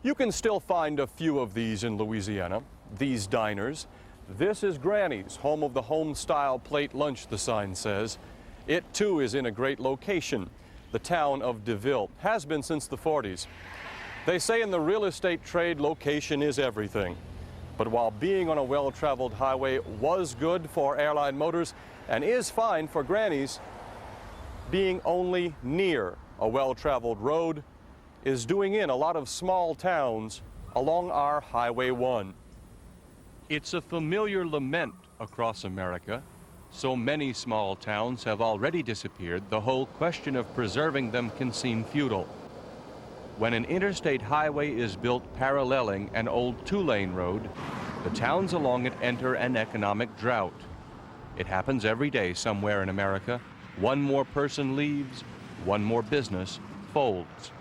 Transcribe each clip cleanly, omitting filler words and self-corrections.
You can still find a few of these in Louisiana, these diners. This is Granny's, home of the home-style plate lunch, the sign says. It, too, is in a great location. The town of DeVille has been since the 40s. They say in the real estate trade, location is everything. But while being on a well-traveled highway was good for airline motors and is fine for Granny's, being only near a well-traveled road is doing in a lot of small towns along our Highway 1. It's a familiar lament across America. So many small towns have already disappeared, the whole question of preserving them can seem futile. When an interstate highway is built paralleling an old two-lane road, the towns along it enter an economic drought. It happens every day somewhere in America. One more person leaves, one more business folds.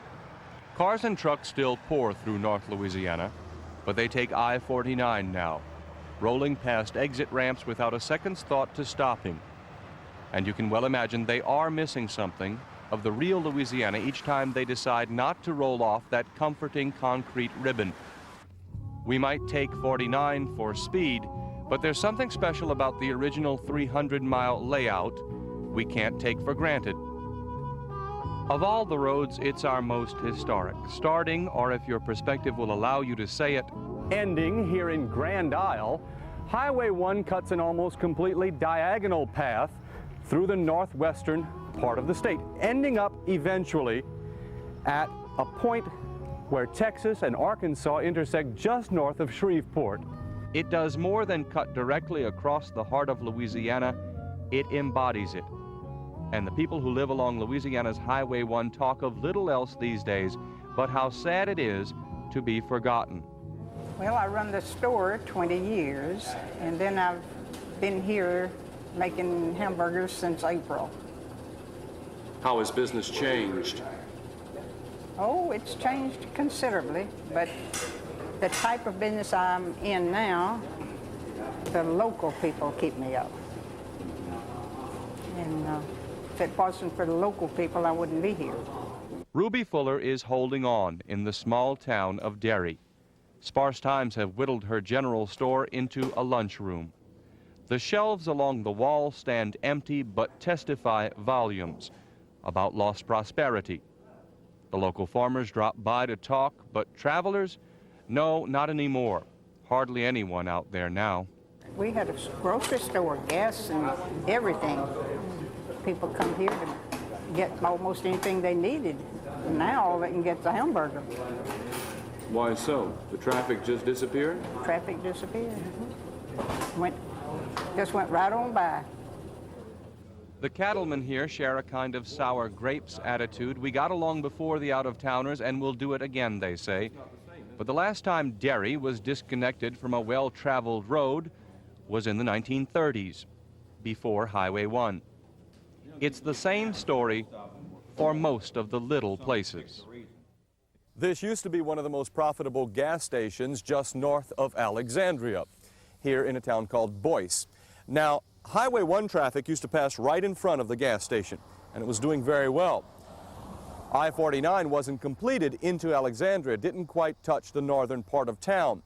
Cars and trucks still pour through North Louisiana, but they take I-49 now, rolling past exit ramps without a second's thought to stopping. And you can well imagine they are missing something of the real Louisiana each time they decide not to roll off that comforting concrete ribbon. We might take 49 for speed, but there's something special about the original 300-mile layout we can't take for granted. Of all the roads, it's our most historic, starting, or if your perspective will allow you to say it, ending here in Grand Isle. Highway 1 cuts an almost completely diagonal path through the northwestern part of the state, ending up eventually at a point where Texas and Arkansas intersect just north of Shreveport. It does more than cut directly across the heart of Louisiana, it embodies it. And the people who live along Louisiana's Highway 1 talk of little else these days but how sad it is to be forgotten. Well, I run the store 20 years, and then I've been here making hamburgers since April. How has business changed? Oh, it's changed considerably, but the type of business I'm in now, the local people keep me up. And if it wasn't for the local people, I wouldn't be here. Ruby Fuller is holding on in the small town of Derry. Sparse times have whittled her general store into a lunchroom. The shelves along the wall stand empty but testify volumes about lost prosperity. The local farmers drop by to talk, but travelers? No, not anymore. Hardly anyone out there now. We had a grocery store, gas and everything. People come here to get almost anything they needed. Now all they can get is a hamburger. Why so? The traffic just disappeared? Traffic disappeared. Just went right on by. The cattlemen here share a kind of sour grapes attitude. We got along before the out-of-towners, and we'll do it again, they say. But the last time Derry was disconnected from a well-traveled road was in the 1930s, before Highway 1. It's the same story for most of the little places. This used to be one of the most profitable gas stations just north of Alexandria, here in a town called Boyce. Now, Highway 1 traffic used to pass right in front of the gas station, and it was doing very well. I-49 wasn't completed into Alexandria, didn't quite touch the northern part of town.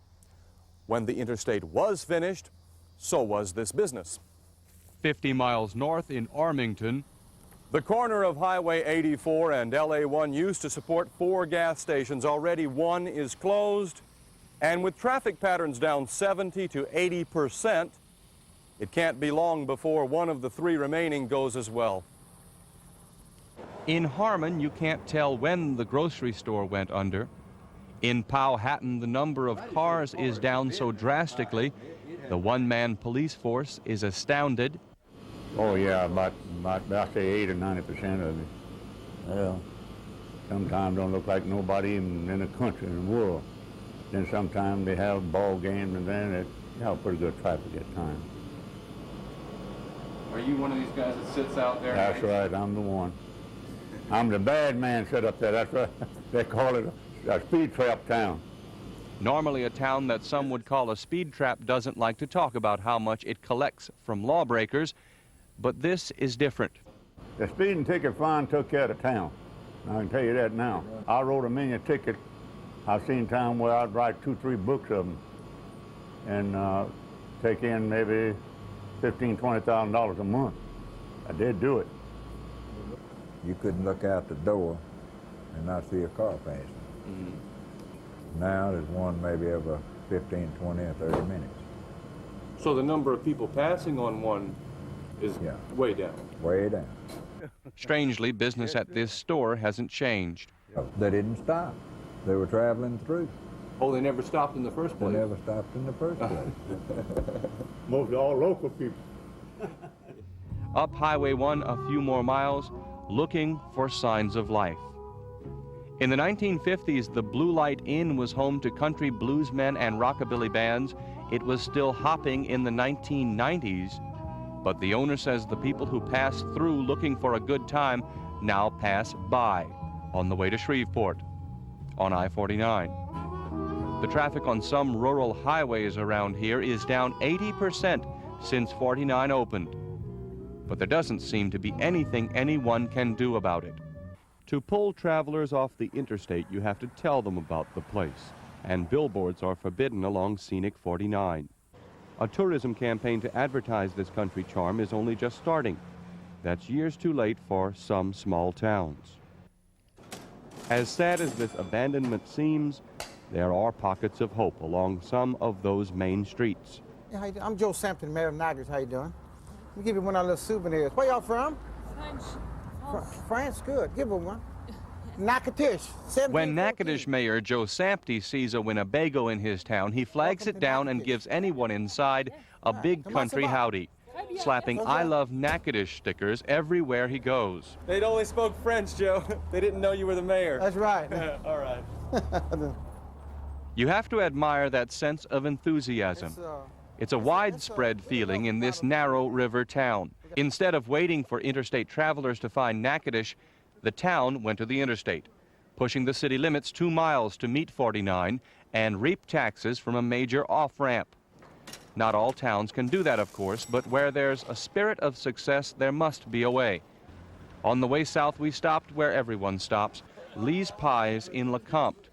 When the interstate was finished, so was this business. 50 miles north in Armington, the corner of Highway 84 and LA 1 used to support 4 gas stations. Already one is closed, and with traffic patterns down 70 to 80%, it can't be long before one of the 3 remaining goes as well. In Harmon, you can't tell when the grocery store went under. In Powhatan, the number of cars is down so drastically, the one-man police force is astounded. Oh yeah, about say 80 or 90% of it. Well, sometimes don't look like nobody even in the country, in the world. Then sometimes they have ball games, and then it have pretty good traffic at times. Are you one of these guys that sits out there? That's right, I'm the one. I'm the bad man set up there, that's right. They call it a speed trap town. Normally a town that some would call a speed trap doesn't like to talk about how much it collects from lawbreakers, but this is different. The speeding ticket fine took care of the town. I can tell you that now. I wrote a million ticket I've seen time where I'd write 2, 3 books of them and take in maybe $15,000, $20,000 a month. I did do it. You couldn't look out the door and not see a car passing. Mm-hmm. Now there's one maybe every 15, 20, or 30 minutes. So the number of people passing on one is way down. Way down. Strangely, business at this store hasn't changed. They didn't stop. They were traveling through. Oh, they never stopped in the first place? They never stopped in the first place. Mostly all local people. Up Highway 1 a few more miles, looking for signs of life. In the 1950s, the Blue Light Inn was home to country bluesmen and rockabilly bands. It was still hopping in the 1990s, but the owner says the people who pass through looking for a good time now pass by on the way to Shreveport on I-49. The traffic on some rural highways around here is down 80% since 49 opened. But there doesn't seem to be anything anyone can do about it. To pull travelers off the interstate, you have to tell them about the place, and billboards are forbidden along Scenic 49. A tourism campaign to advertise this country charm is only just starting. That's years too late for some small towns. As sad as this abandonment seems, there are pockets of hope along some of those main streets. Yeah, I'm Joe Sampson, mayor of Natchitoches. How you doing? Let me give you one of our little souvenirs. Where y'all from? France, good. Give her one. Natchitoches. When Natchitoches Mayor Joe Sampty sees a Winnebago in his town, he flags it down and gives anyone inside a big country howdy, slapping I Love Natchitoches stickers everywhere he goes. They'd only spoke French, Joe. They didn't know you were the mayor. That's right. All right. You have to admire that sense of enthusiasm. It's a widespread feeling in this narrow river town. Instead of waiting for interstate travelers to find Natchitoches, the town went to the interstate, pushing the city limits 2 miles to meet 49 and reap taxes from a major off-ramp. Not all towns can do that, of course, but where there's a spirit of success, there must be a way. On the way south, we stopped where everyone stops, Lee's Pies in LeCompte.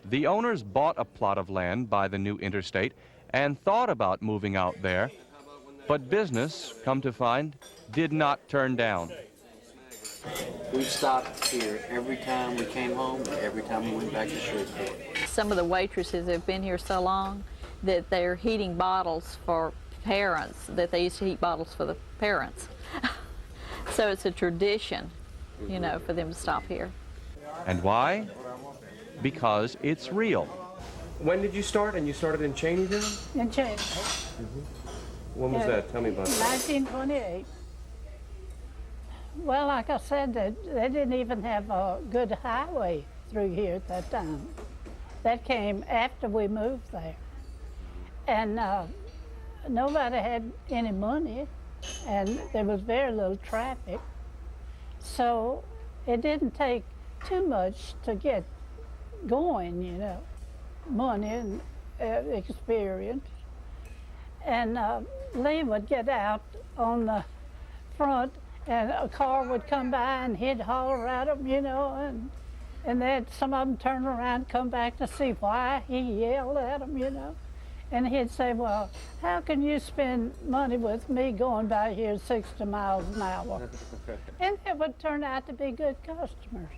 The owners bought a plot of land by the new interstate and thought about moving out there, but business, come to find, did not turn down. We've stopped here every time we came home and every time we went back to Shreveport. Some of the waitresses have been here so long that they're heating bottles for parents, that they used to heat bottles for the parents. So it's a tradition, you know, for them to stop here. And why? Because it's real. When did you start? And you started in Cheneyville? In Cheney. When was that? Tell me about that. 1928. Well, like I said, they didn't even have a good highway through here at that time. That came after we moved there. And nobody had any money, and there was very little traffic. So it didn't take too much to get going, you know, money and experience. And Lee would get out on the front, and a car would come by and he'd holler at them, you know, and then some of them turn around, come back to see why he yelled at them, you know. And he'd say, well, how can you spend money with me going by here 60 miles an hour? And it would turn out to be good customers.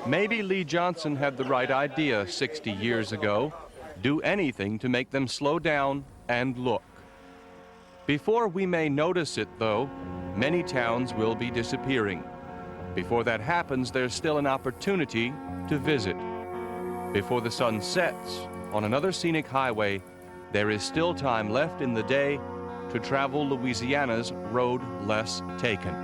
Maybe Lee Johnson had the right idea 60 years ago. Do anything to make them slow down and look. Before we may notice it, though, many towns will be disappearing. Before that happens, there's still an opportunity to visit. Before the sun sets on another scenic highway, there is still time left in the day to travel Louisiana's road less taken.